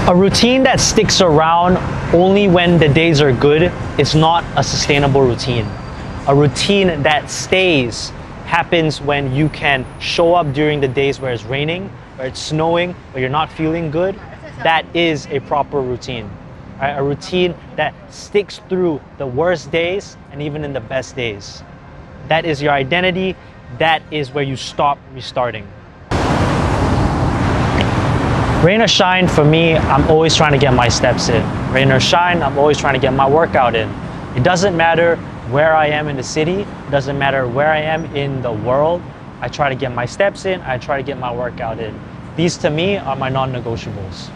A routine that sticks around only when the days are good is not a sustainable routine. A routine that stays happens when you can show up during the days where it's raining, where it's snowing, where you're not feeling good. That is a proper routine. Right? A routine that sticks through the worst days and even in the best days. That is your identity. That is where you stop restarting. Rain or shine, for me, I'm always trying to get my steps in. Rain or shine, I'm always trying to get my workout in. It doesn't matter where I am in the city, it doesn't matter where I am in the world. I try to get my steps in, I try to get my workout in. These to me are my non-negotiables.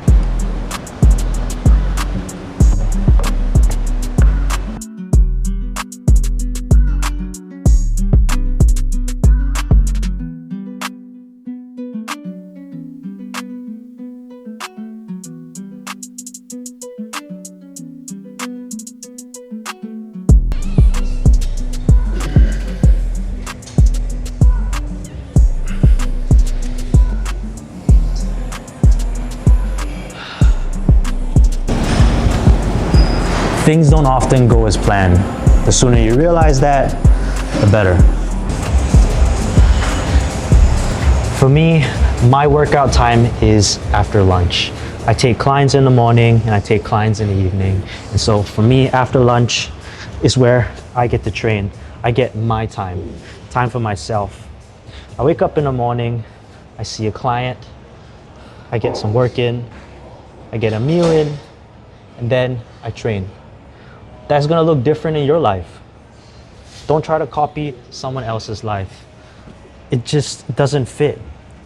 Things don't often go as planned. The sooner you realize that, the better. For me, my workout time is after lunch. I take clients in the morning and I take clients in the evening. And so for me, after lunch is where I get to train. I get my time for myself. I wake up in the morning, I see a client, I get some work in, I get a meal in, and then I train. That's gonna look different in your life. Don't try to copy someone else's life. It just doesn't fit.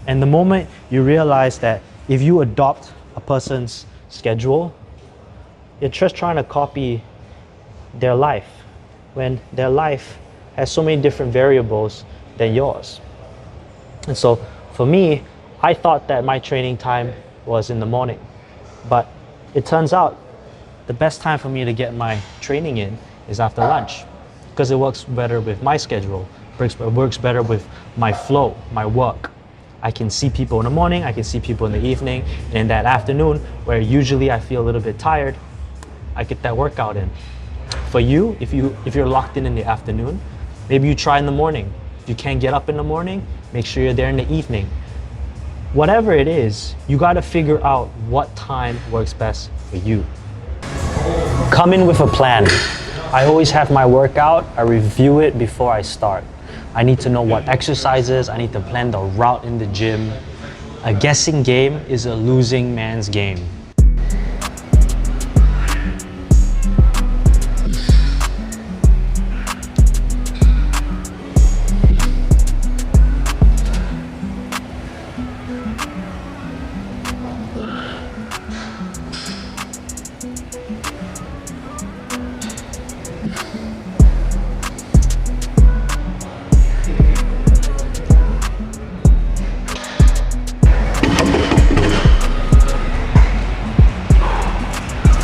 And the moment you realize that if you adopt a person's schedule, you're just trying to copy their life when their life has so many different variables than yours. And so for me, I thought that my training time was in the morning, but it turns out the best time for me to get my training in is after lunch because it works better with my schedule, it works better with my flow, my work. I can see people in the morning, I can see people in the evening, and in that afternoon where usually I feel a little bit tired, I get that workout in. For you, if you're locked in the afternoon, maybe you try in the morning. If you can't get up in the morning, make sure you're there in the evening. Whatever it is, you gotta figure out what time works best for you. Come in with a plan. I always have my workout, I review it before I start. I need to know what exercises, I need to plan the route in the gym. A guessing game is a losing man's game.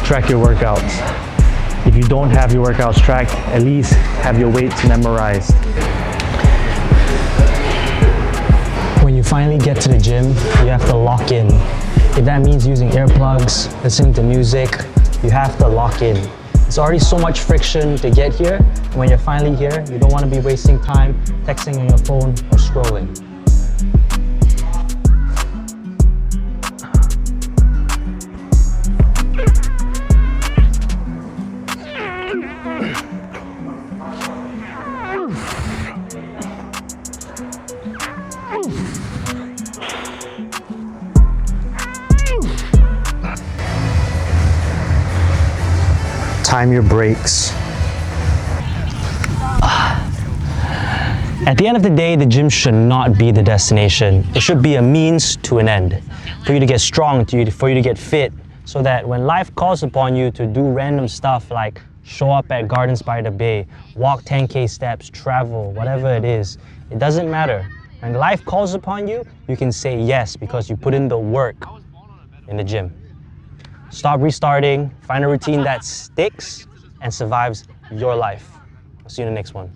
Track your workouts. If you don't have your workouts tracked, at least have your weights memorized. When you finally get to the gym, you have to lock in. If that means using earplugs, listening to music, you have to lock in. It's already so much friction to get here, and when you're finally here, you don't want to be wasting time texting on your phone or scrolling. Time your breaks. At the end of the day, the gym should not be the destination. It should be a means to an end. For you to get strong, for you to get fit, so that when life calls upon you to do random stuff like show up at Gardens by the Bay, walk 10K steps, travel, whatever it is, it doesn't matter. When life calls upon you, you can say yes because you put in the work in the gym. Stop restarting, find a routine that sticks and survives your life. I'll see you in the next one.